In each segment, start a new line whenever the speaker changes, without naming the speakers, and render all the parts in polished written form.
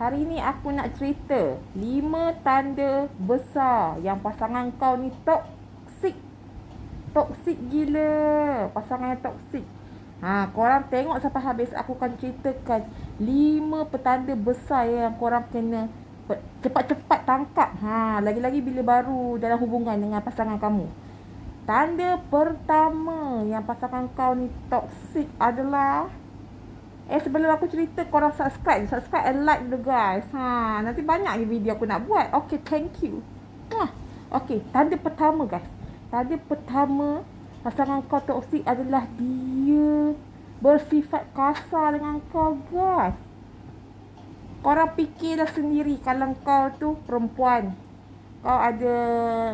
Hari ni aku nak cerita 5 tanda besar yang pasangan kau ni toksik. Toksik gila. Pasangan yang toksik. Korang tengok sampai habis. Aku akan ceritakan 5 petanda besar yang korang kena cepat-cepat tangkap. Lagi-lagi bila baru dalam hubungan dengan pasangan kamu. Tanda pertama yang pasangan kau ni toksik adalah sebelum aku cerita, korang subscribe and like dulu guys. Nanti banyak je video aku nak buat. Okay, thank you. Okay, tanda pertama guys. Tanda pertama pasangan kau toksik adalah dia bersifat kasar dengan kau guys. Korang fikirlah sendiri, kalau kau tu perempuan, kau ada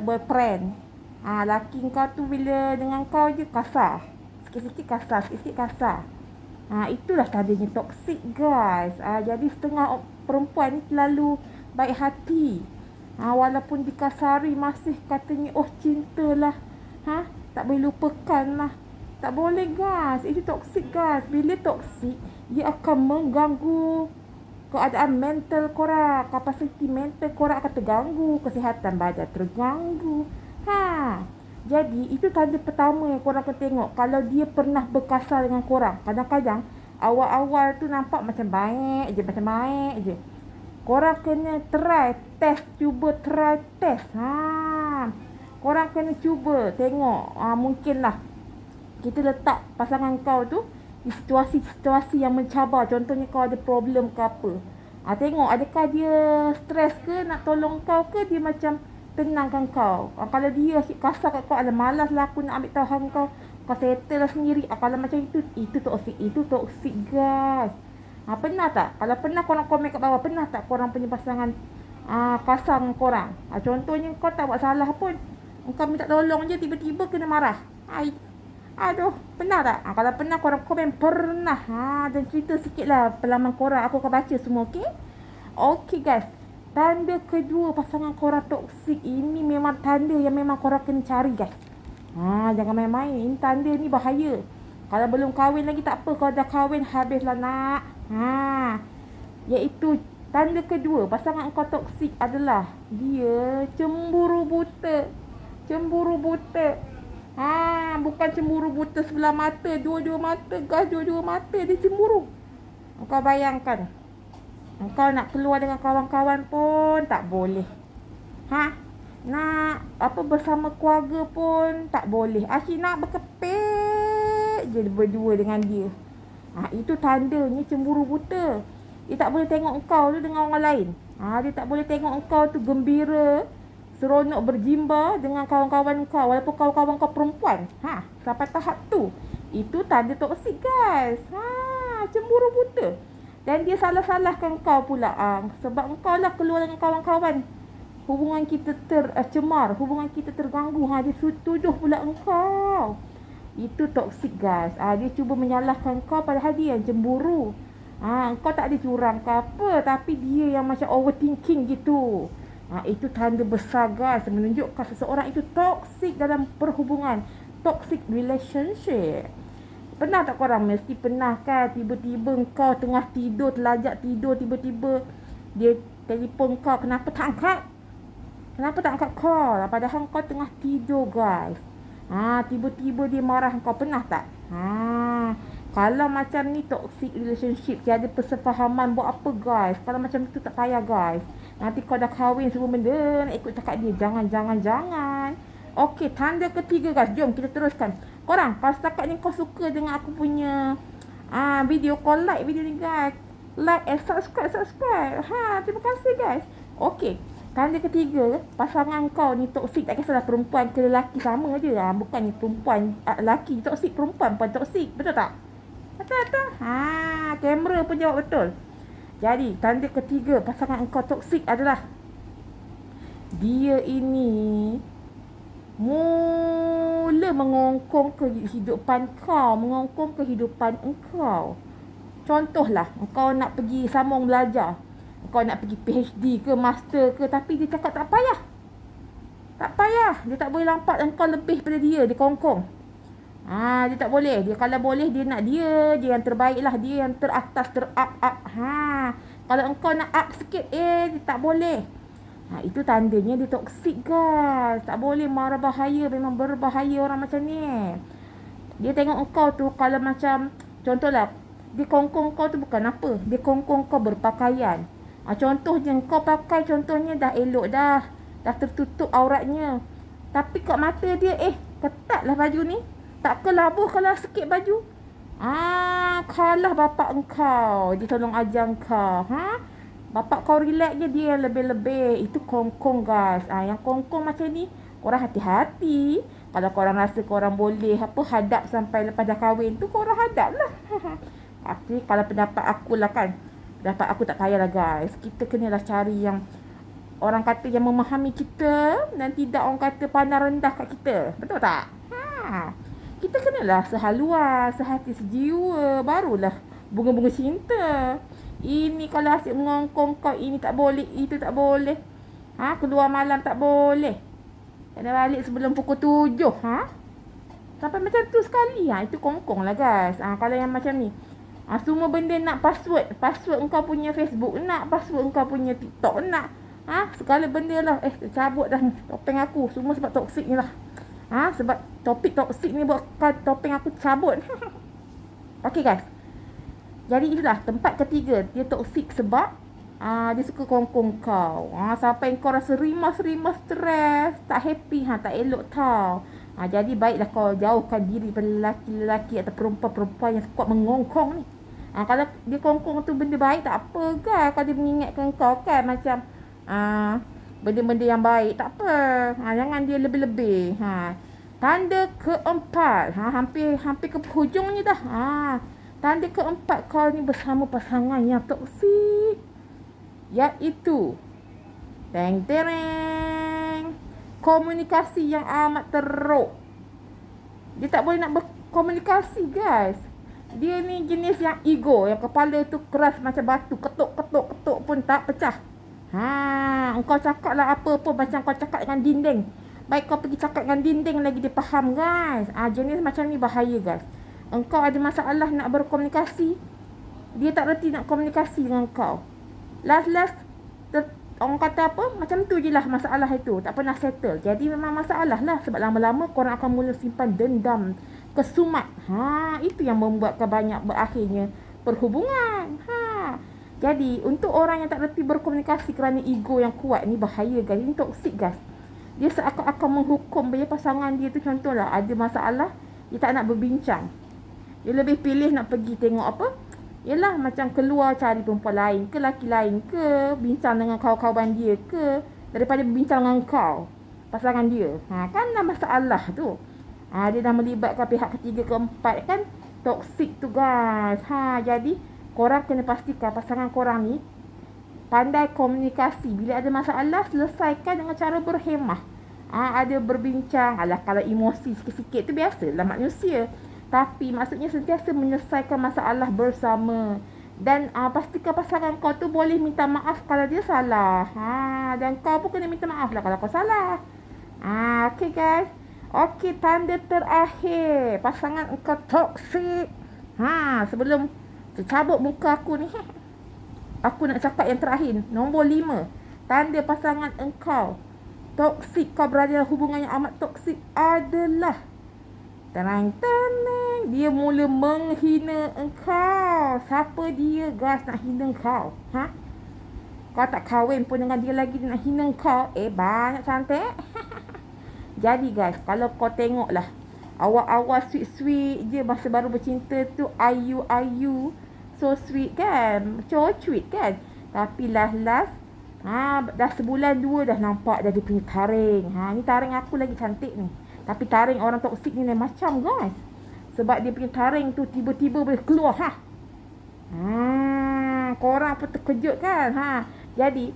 boyfriend, laki kau tu bila dengan kau je kasar. Sikit-sikit kasar, sikit-sikit kasar. Itulah tandanya toksik guys. Jadi setengah perempuan ni terlalu baik hati. Walaupun dikasari masih katanya cintalah. Tak boleh lupakan lah. Tak boleh guys. Itu toksik guys. Bila toksik, dia akan mengganggu keadaan mental korang. Kapasiti mental korang akan terganggu. Kesihatan badan terganggu. Jadi itu tanda pertama yang korang akan tengok. Kalau dia pernah berkasar dengan korang, kadang-kadang awal-awal tu nampak macam baik je, macam baik je. Korang kena cuba try test. Korang kena cuba tengok. Mungkinlah kita letak pasangan kau tu di situasi-situasi yang mencabar. Contohnya kau ada problem ke apa. Tengok adakah dia stres ke, nak tolong kau ke, dia macam tenangkan kau. Kalau dia kasar kat kau, malas lah aku nak ambil tahu kau settle lah sendiri. Kalau macam itu toksik. Itu toksik guys. Pernah tak? Kalau pernah, korang komen kat bawah. Pernah tak korang punya pasangan kasar dengan korang? Contohnya kau tak buat salah pun, kau minta tolong je, tiba-tiba kena marah. Aduh, pernah tak? Kalau pernah, korang komen pernah. Dan cerita sikit lah pengalaman korang. Aku akan baca semua, okay? Okay guys. Tanda kedua pasangan korang toksik. Ini memang tanda yang memang korang kena cari guys. Jangan main-main. Ini tanda ni bahaya. Kalau belum kahwin lagi tak apa. Kalau dah kahwin, habislah nak. Iaitu tanda kedua pasangan kau toksik adalah dia cemburu buta. Cemburu buta. Bukan cemburu buta sebelah mata, dua-dua mata guys. Dua-dua mata dia cemburu. Kau bayangkan, kau nak keluar dengan kawan-kawan pun tak boleh. Nak bersama keluarga pun tak boleh. Asyik nak berkepek je berdua dengan dia. Itu tandanya cemburu buta. Dia tak boleh tengok kau tu dengan orang lain. Dia tak boleh tengok kau tu gembira, seronok berjimba dengan kawan-kawan kau, walaupun kawan-kawan kau perempuan. Sampai tahap tu. Itu tanda toksik guys. Cemburu buta. Dan dia salah-salahkan kau pula. Sebab engkau lah keluar dengan kawan-kawan, hubungan kita tercemar, hubungan kita terganggu. Dia tuduh pula engkau. Itu toksik guys. Dia cuba menyalahkan kau padahal dia yang cemburu. Engkau tak ada curang ke apa, tapi dia yang macam overthinking gitu. Itu tanda besar guys, menunjukkan seseorang itu toksik dalam perhubungan. Toxic relationship. Pernah tak korang? Mesti pernah kan? Tiba-tiba kau tengah tidur, terlajak tidur, tiba-tiba dia telefon kau. Kenapa tak angkat? Kenapa tak angkat call? Padahal kau tengah tidur guys. Tiba-tiba dia marah kau. Pernah tak? Kalau macam ni toxic relationship, tiada persefahaman, buat apa guys? Kalau macam tu tak payah guys. Nanti kau dah kahwin semua benda, nak ikut cakap dia. Jangan. Okey, tanda ketiga guys. Jom kita teruskan. Korang, kalau setakat ni kau suka dengan aku punya video, kau like video ni guys. Like and subscribe. Terima kasih guys. Okey, tanda ketiga, pasangan kau ni toksik. Tak kisahlah perempuan ke lelaki, sama je. Bukannya perempuan lelaki toksik, perempuan pun toksik. Betul tak? Betul. Kamera pun jawab betul. Jadi, tanda ketiga pasangan kau toksik adalah dia ini mula mengongkong kehidupan kau, mengongkong kehidupan engkau. Contohlah, engkau nak pergi sambung belajar, engkau nak pergi PhD ke master ke, tapi dia cakap tak payah. Dia tak boleh nampak engkau lebih pada dia kongkong. Dia tak boleh. Dia kalau boleh, dia nak dia yang terbaik lah, dia yang teratas, terap. Kalau engkau nak up sikit, dia tak boleh. Itu tandanya dia toksik guys. Tak boleh, marah bahaya. Memang berbahaya orang macam ni. Dia tengok engkau tu, kalau macam, contohlah, dia kongkong kau tu bukan apa. Dia kongkong kau berpakaian. Contohnya kau pakai, contohnya dah elok dah. Dah tertutup auratnya. Tapi kat mata dia, ketatlah baju ni. Tak kelabuh kalau sikit baju. Kalah bapak engkau. Dia tolong ajar kau. Bapak kau relax je, dia lebih-lebih. Itu kongkong guys. Yang kongkong macam ni, korang hati-hati. Kalau korang rasa korang boleh hadap sampai lepas dah kahwin tu, korang hadap lah. Tapi kalau pendapat aku lah kan, pendapat aku tak payah lah guys. Kita kenalah cari yang orang kata yang memahami kita dan tidak orang kata pandang rendah kat kita. Betul tak? Kita kenalah sehaluan, sehati sejiwa. Barulah bunga-bunga cinta. Ini kalau asyik mengongkong kau, ini tak boleh, itu tak boleh. Keluar malam tak boleh. Kena balik sebelum pukul 7. Sampai macam tu sekali. Itu kongkong lah guys. Kalau yang macam ni, semua benda nak password. Password engkau punya Facebook nak. Password engkau punya TikTok nak. Segala benda lah. Cabut dah topeng aku. Semua sebab toksik ni lah. Sebab topik toksik ni buatkan topeng aku cabut. Okay guys. Jadi itulah tempat ketiga. Dia toksik sebab dia suka kongkong kau. Sampai kau rasa rimas-rimas, stres, tak happy, tak elok tau. Jadi baiklah kau jauhkan diri pada lelaki-lelaki atau perempuan-perempuan yang suka mengongkong ni. Kalau dia kongkong tu benda baik, tak apa guys. Kalau dia mengingatkan kau kan macam benda-benda yang baik, tak apa. Jangan dia lebih-lebih. Tanda keempat, hampir ke hujungnya dah. Tanda keempat kau ni bersama pasangan yang toksik, iaitu komunikasi yang amat teruk. Dia tak boleh nak berkomunikasi guys. Dia ni jenis yang ego, yang kepala tu keras macam batu, ketuk pun tak pecah. Engkau cakap lah apa-apa macam kau cakap dengan dinding. Baik kau pergi cakap dengan dinding lagi dia faham guys. Jenis macam ni bahaya guys. Engkau ada masalah nak berkomunikasi, dia tak reti nak komunikasi dengan kau. Last orang kata apa, macam tu je lah masalah itu. Tak pernah settle. Jadi memang masalah lah. Sebab lama-lama korang akan mula simpan dendam, kesumat. Itu yang membuatkan banyak berakhirnya perhubungan. Jadi untuk orang yang tak reti berkomunikasi kerana ego yang kuat ni, bahaya guys. Ini toksik guys. Dia seakan-akan menghukum pasangan dia tu. Contohlah ada masalah, dia tak nak berbincang. Dia lebih pilih nak pergi tengok apa, yelah macam keluar cari perempuan lain ke, lelaki lain ke, bincang dengan kawan-kawan dia ke, daripada berbincang dengan kau, pasangan dia. Kan dah masalah tu. Dia dah melibatkan pihak ketiga, keempat kan. Toksik tu guys. Jadi korang kena pastikan pasangan korang ni pandai komunikasi. Bila ada masalah, selesaikan dengan cara berhemah. Ada berbincang. Kalau emosi sikit-sikit tu biasalah manusia. Tapi maksudnya sentiasa menyelesaikan masalah bersama. Dan pastikan pasangan kau tu boleh minta maaf kalau dia salah. Dan kau pun kena minta maaf lah kalau kau salah. Okay guys. Okay, tanda terakhir pasangan engkau toksik. Sebelum cabut muka aku ni, aku nak cakap yang terakhir. Nombor 5. Tanda pasangan engkau toksik, kau berada dalam hubungan yang amat toksik adalah dia mula menghina engkau. Siapa dia guys nak hina engkau? Kau tak kahwin pun dengan dia lagi, dia nak hina engkau. Banyak cantik. Jadi guys, kalau kau tengok lah, awal-awal sweet-sweet je, masa baru bercinta tu, ayu-ayu, so sweet kan, sweet kan. Tapi last dah sebulan 2 dah nampak dah dia punya taring. Ni taring aku lagi cantik ni. Tapi taring orang toksik ni lain macam guys. Sebab dia punya taring tu tiba-tiba boleh keluar. Korang pun terkejut kan. Jadi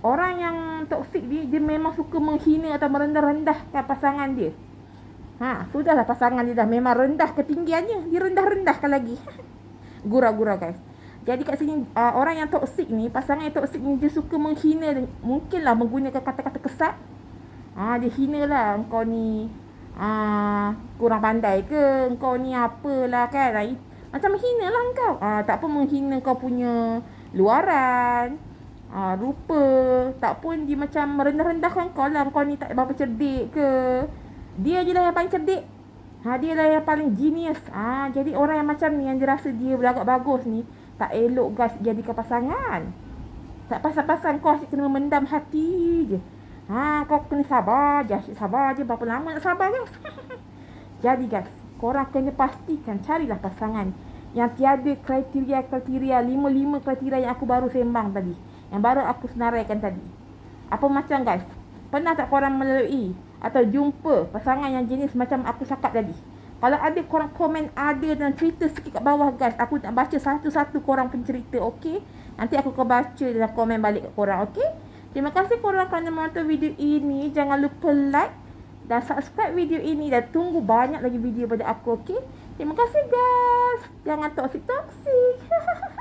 orang yang toksik dia memang suka menghina atau merendah-rendahkan pasangan dia. Sudahlah pasangan dia dah memang rendah ketinggiannya, dia rendah-rendahkan lagi. Gurau-gurau guys. Jadi kat sini orang yang toksik ni, pasangan yang toksik ni, dia suka menghina. Mungkinlah menggunakan kata-kata kesat. Dia hina lah, engkau ni kurang pandai ke, engkau ni apalah kan. Macam menghina lah engkau. Tak apa menghina kau punya luaran, rupa. Tak pun dia macam merendah-rendahkan kau lah. Kau ni tak berapa cerdik ke. Dia je lah yang paling cerdik. Dia lah yang paling genius. Jadi orang yang macam ni, yang dia rasa dia berlagak bagus ni, tak elok guys jadikan pasangan. Tak pasal-pasal kau asyik kena memendam hati je. Kau kena sabar je. Asyik sabar je. Berapa lama nak sabar guys? Jadi guys, korang kena pastikan carilah pasangan yang tiada kriteria 5 kriteria yang aku baru sembang tadi, yang baru aku senaraikan tadi. Apa macam guys? Pernah tak korang melalui atau jumpa pasangan yang jenis macam aku cakap tadi? Kalau ada korang komen ada dan cerita sikit kat bawah guys. Aku nak baca satu-satu korang pencerita, okey? Nanti aku akan baca dan komen balik kat korang, okey? Terima kasih korang kerana menonton video ini. Jangan lupa like dan subscribe video ini dan tunggu banyak lagi video pada aku, okey? Terima kasih guys. Jangan toksik-toksik.